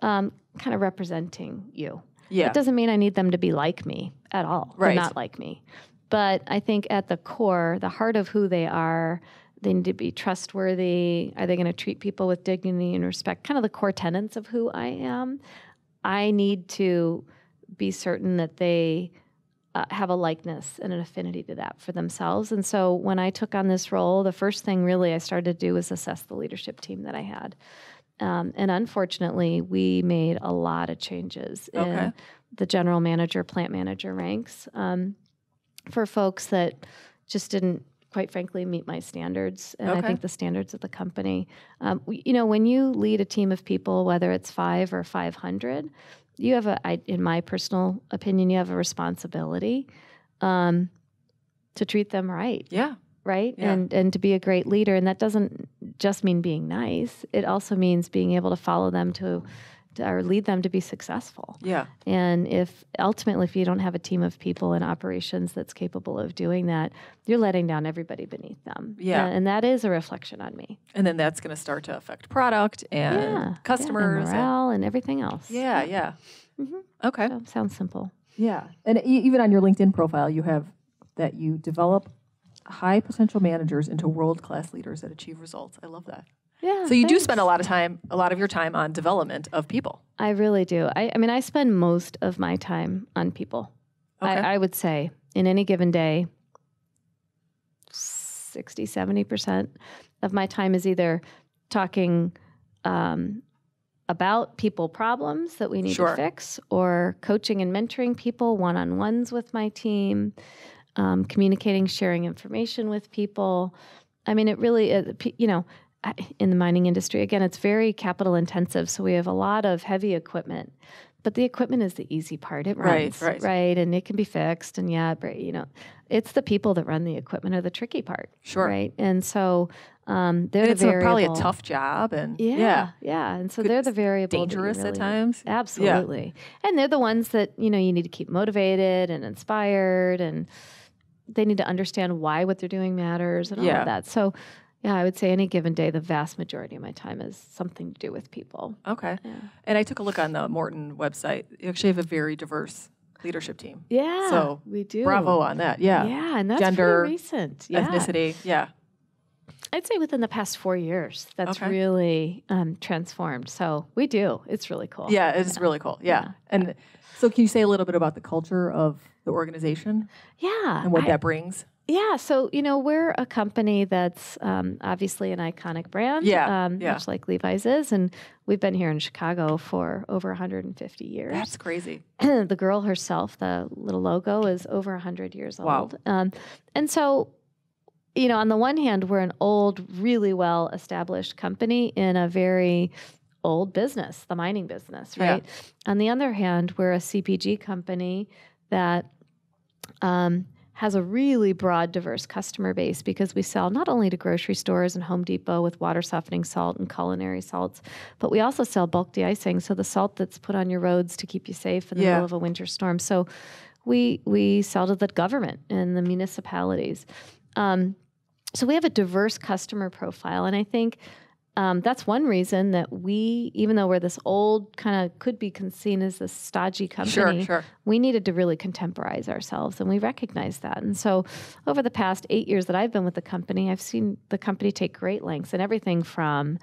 kind of representing you. Yeah. It doesn't mean I need them to be like me at all. Right. They're not like me. But I think at the core, the heart of who they are, they need to be trustworthy. Are they going to treat people with dignity and respect? Kind of the core tenets of who I am. I need to be certain that they have a likeness and an affinity to that for themselves. And so when I took on this role, the first thing really I started to do was assess the leadership team that I had. And unfortunately, we made a lot of changes in the general manager, plant manager ranks for folks that just didn't, quite frankly, meet my standards. And I think the standards of the company. When you lead a team of people, whether it's 5 or 500, you have in my personal opinion, you have a responsibility to treat them right. Yeah. Right? Yeah. And to be a great leader. And that doesn't just mean being nice. It also means being able to follow them or lead them to be successful. Yeah. And if you don't have a team of people in operations that's capable of doing that, you're letting down everybody beneath them. Yeah. And that is a reflection on me. And then that's going to start to affect product and customers. And morale and everything else. Yeah, yeah. Mm-hmm. Okay. So, sounds simple. Yeah. And even on your LinkedIn profile, you have that you develop high potential managers into world-class leaders that achieve results. I love that. Yeah. So you do spend a lot of your time on development of people. I really do. I spend most of my time on people. Okay. I would say in any given day, 60, 70% of my time is either talking about people problems that we need to fix, or coaching and mentoring people, one-on-ones with my team, communicating, sharing information with people. I mean, it really, in the mining industry, again, it's very capital intensive. So we have a lot of heavy equipment, but the equipment is the easy part. It runs, right? And it can be fixed. And it's the people that run the equipment are the tricky part. Sure. Right. And so they're it's probably a tough job. And yeah. And so they're the variable. Dangerous at times. Absolutely. Yeah. And they're the ones that, you need to keep motivated and inspired, and they need to understand why what they're doing matters and all of that. So yeah, I would say any given day, the vast majority of my time is something to do with people. Okay. Yeah. And I took a look on the Morton website. You actually have a very diverse leadership team. Yeah, so we do. Bravo on that. Yeah. Yeah, and that's gender, pretty recent. Yeah. Ethnicity. Yeah. I'd say within the past 4 years, that's really transformed. So we do. It's really cool. Yeah, it's really cool. Yeah. And so can you say a little bit about the culture of the organization? Yeah. And what that brings? Yeah. So, we're a company that's obviously an iconic brand, much like Levi's is. And we've been here in Chicago for over 150 years. That's crazy. The girl herself, the little logo, is over 100 years old. And so, on the one hand, we're an old, really well-established company in a very old business, the mining business, right? Yeah. On the other hand, we're a CPG company that has a really broad, diverse customer base, because we sell not only to grocery stores and Home Depot with water softening salt and culinary salts, but we also sell bulk de-icing, so the salt that's put on your roads to keep you safe in the middle of a winter storm. So we sell to the government and the municipalities. So we have a diverse customer profile, and I think that's one reason that we, even though we're this old, kind of could be seen as this stodgy company, we needed to really contemporize ourselves, and we recognize that. And so over the past 8 years that I've been with the company, I've seen the company take great lengths in everything from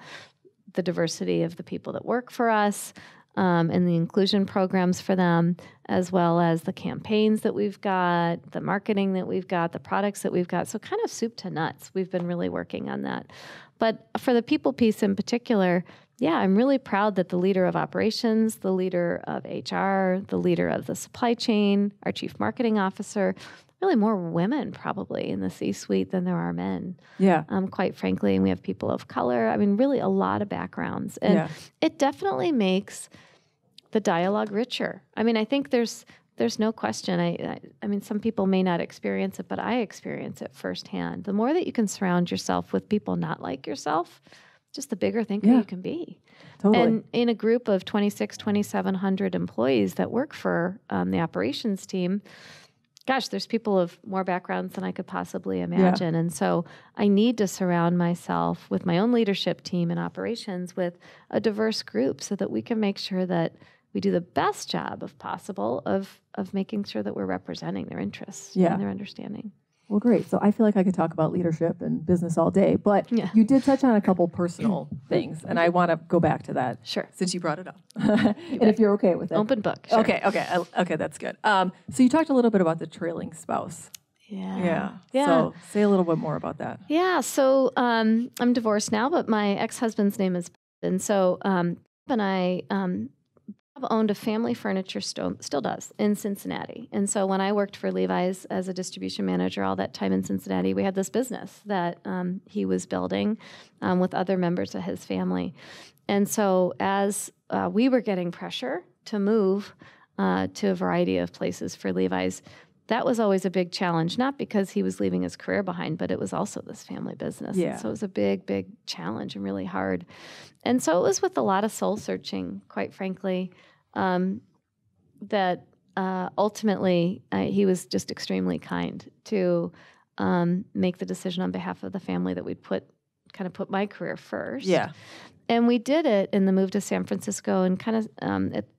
the diversity of the people that work for us and the inclusion programs for them, as well as the campaigns that we've got, the marketing that we've got, the products that we've got. So kind of soup to nuts. We've been really working on that. But for the people piece in particular, I'm really proud that the leader of operations, the leader of HR, the leader of the supply chain, our chief marketing officer, really more women probably in the C-suite than there are men. Yeah. Quite frankly, and we have people of color. I mean, really a lot of backgrounds. And it definitely makes the dialogue richer. I mean, I think there's no question. I mean, some people may not experience it, but I experience it firsthand. The more that you can surround yourself with people not like yourself, just the bigger thinker you can be. Totally. And in a group of 2,700 employees that work for the operations team, gosh, there's people of more backgrounds than I could possibly imagine. And so I need to surround myself with my own leadership team and operations with a diverse group so that we can make sure that we do the best job of possible of making sure that we're representing their interests and their understanding. Well, great. So I feel like I could talk about leadership and business all day, but you did touch on a couple personal things, and I want to go back to that. Sure. Since you brought it up. And if you're okay with it. Open book. Sure. Okay, that's good. So you talked a little bit about the trailing spouse. Yeah. So say a little bit more about that. Yeah. So I'm divorced now, but my ex-husband's name is, and so Bob and I owned a family furniture store, still does, in Cincinnati. And so when I worked for Levi's as a distribution manager all that time in Cincinnati, we had this business that he was building with other members of his family. And so as we were getting pressure to move to a variety of places for Levi's, that was always a big challenge, not because he was leaving his career behind, but it was also this family business. Yeah. And so it was a big, big challenge and really hard. And so it was with a lot of soul searching, quite frankly, that ultimately he was just extremely kind to make the decision on behalf of the family that we'd put my career first. Yeah. And we did it in the move to San Francisco, and kind of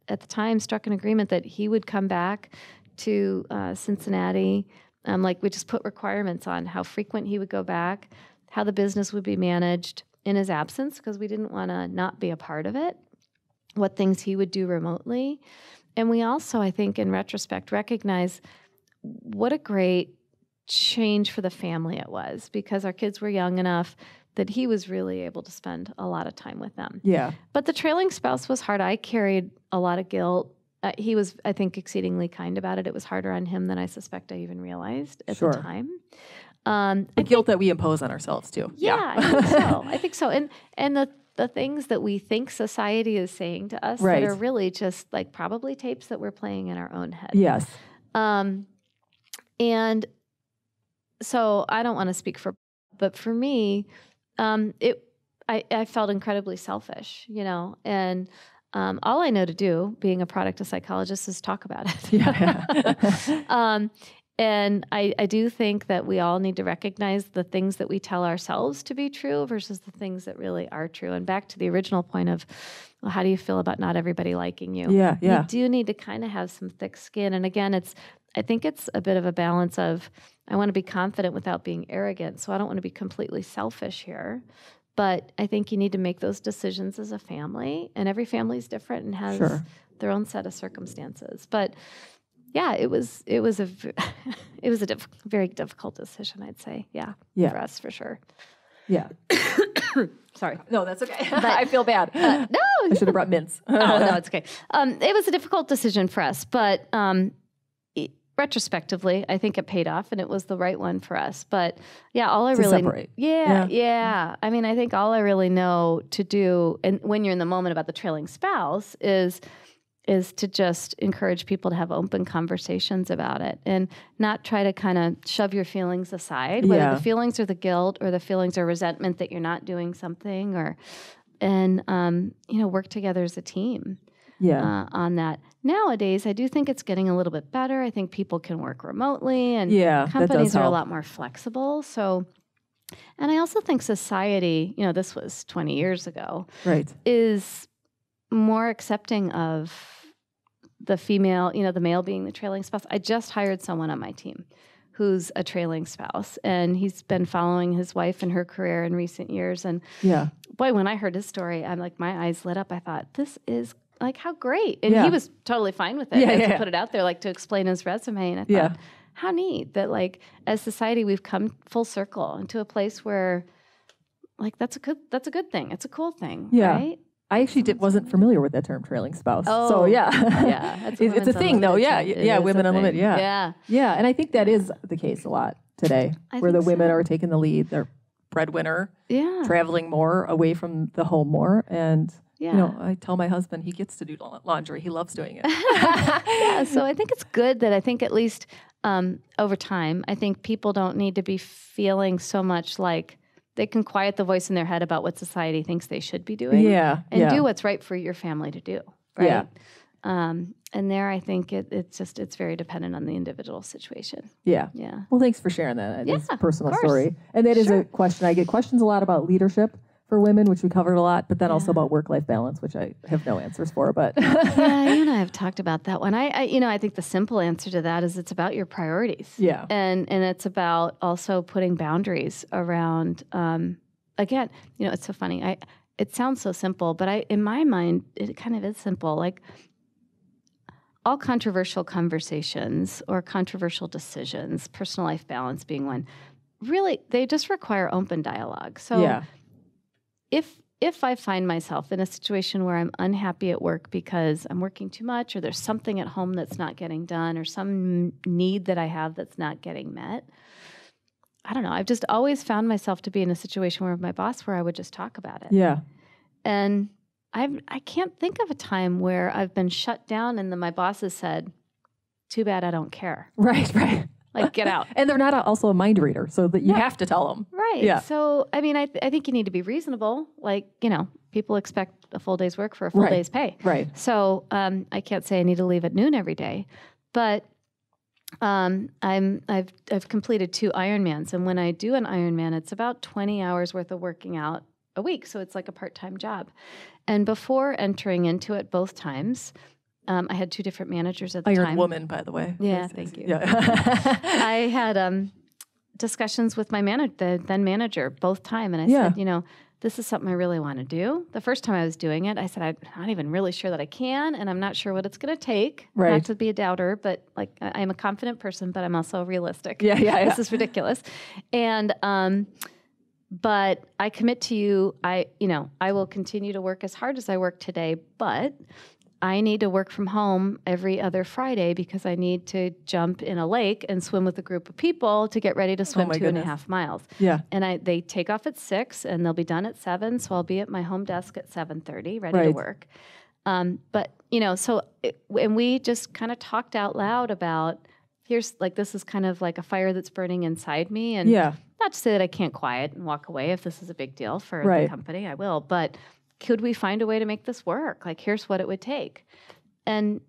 at the time struck an agreement that he would come back to Cincinnati. We just put requirements on how frequent he would go back, how the business would be managed in his absence, because we didn't want to not be a part of it, what things he would do remotely. And we also, I think, in retrospect, recognize what a great change for the family it was, because our kids were young enough that he was really able to spend a lot of time with them. Yeah. But the trailing spouse was hard. I carried a lot of guilt. He was, I think, exceedingly kind about it. It was harder on him than I suspect I even realized at the time. The guilt that we impose on ourselves too. Yeah, I think so. And the things that we think society is saying to us that are really just like probably tapes that we're playing in our own head. Yes. And so I don't want to speak for, but for me, I felt incredibly selfish, and all I know to do, being a product of psychologist, is talk about it. Yeah. And I do think that we all need to recognize the things that we tell ourselves to be true versus the things that really are true. And back to the original point of, well, how do you feel about not everybody liking you? Yeah. You do need to kind of have some thick skin. And again, I think it's a bit of a balance of, I want to be confident without being arrogant. So I don't want to be completely selfish here. But I think you need to make those decisions as a family. And every family is different and has their own set of circumstances. But yeah, it was a very difficult decision, I'd say. Yeah, for us, for sure. Yeah. Sorry. No, that's okay. But, I feel bad. No. I should have brought mints. No, it's okay. It was a difficult decision for us, but retrospectively, I think it paid off, and it was the right one for us. But yeah, all I really separate. Yeah. I mean, I think all I really know to do, and when you're in the moment about the trailing spouse, is to just encourage people to have open conversations about it and not try to kind of shove your feelings aside, whether the feelings are the guilt or the feelings are resentment that you're not doing something, and work together as a team on that. Nowadays, I do think it's getting a little bit better. I think people can work remotely, and companies are a lot more flexible. So, and I also think society, this was 20 years ago, is more accepting of the female, the male being the trailing spouse. I just hired someone on my team who's a trailing spouse, and he's been following his wife and her career in recent years. And boy, when I heard his story, I'm like, my eyes lit up. I thought, this is like, how great. And he was totally fine with it. To put it out there, like to explain his resume. And I thought, how neat that like as society, we've come full circle into a place where like, that's a good thing. It's a cool thing. Right? I actually wasn't familiar with that term, trailing spouse. Oh, so it's a thing though. Women Unlimited. Yeah. And I think that is the case a lot today, where the women are taking the lead. They're breadwinner, traveling more, away from the home more, and I tell my husband he gets to do laundry. He loves doing it. So I think it's good that I think at least over time, I think people don't need to be feeling so much like they can quiet the voice in their head about what society thinks they should be doing and do what's right for your family to do. Right. And there, I think it's very dependent on the individual situation. Yeah. Well, thanks for sharing that. It's a personal story. And that is a question. I get questions a lot about leadership for women, which we covered a lot, but then also about work-life balance, which I have no answers for. But yeah, you and I have talked about that one. I think the simple answer to that is it's about your priorities. Yeah, and it's about also putting boundaries around. Again, it's so funny. It sounds so simple, but in my mind, it kind of is simple. Like all controversial conversations or controversial decisions, personal life balance being one, really, they just require open dialogue. So if I find myself in a situation where I'm unhappy at work because I'm working too much or there's something at home that's not getting done or some need that I have that's not getting met, I don't know. I've just always found myself to be in a situation where my boss where I would just talk about it. Yeah. And I can't think of a time where I've been shut down and then my boss has said, too bad I don't care. Right. Like, get out. And they're not also a mind reader, so that you have to tell them. Right. Yeah. So, I mean, I think you need to be reasonable. Like, people expect a full day's work for a full day's pay. Right. So I can't say I need to leave at noon every day, but I've completed 2 Ironmans, and when I do an Ironman, it's about 20 hours worth of working out a week. So it's like a part-time job. And before entering into it both times, I had 2 different managers at the time. Iron Woman, by the way. Yeah, thank you. Yeah. I had discussions with my the then manager both time, and I said, this is something I really want to do. The first time I was doing it, I said, I'm not even really sure that I can, and I'm not sure what it's going to take. Right. Not to be a doubter, but like I'm a confident person, but I'm also realistic. Yeah. This is ridiculous. And but I commit to you, I will continue to work as hard as I work today, but I need to work from home every other Friday because I need to jump in a lake and swim with a group of people to get ready to swim 2.5 miles. Yeah. And they take off at 6 and they'll be done at 7. So I'll be at my home desk at 7:30, ready to work. But and we just kind of talked out loud about this is kind of like a fire that's burning inside me. And not to say that I can't quiet and walk away if this is a big deal for the company, I will. But could we find a way to make this work? Like, here's what it would take. And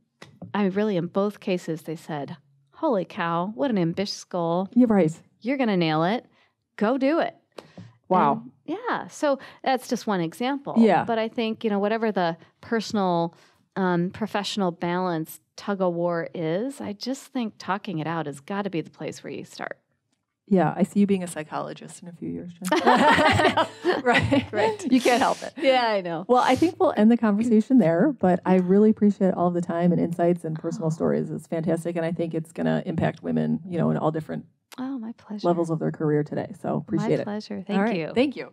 in both cases, they said, holy cow, what an ambitious goal. You're right. You're going to nail it. Go do it. Wow. And so that's just one example. Yeah. But I think, whatever the personal, professional balance tug of war is, I just think talking it out has got to be the place where you start. Yeah, I see you being a psychologist in a few years, Jen. Right. You can't help it. Yeah, I know. Well, I think we'll end the conversation there, but I really appreciate all of the time and insights and personal stories. It's fantastic, and I think it's going to impact women, in all different my pleasure. levels of their career today. So appreciate it. My pleasure. Thank you. Thank you.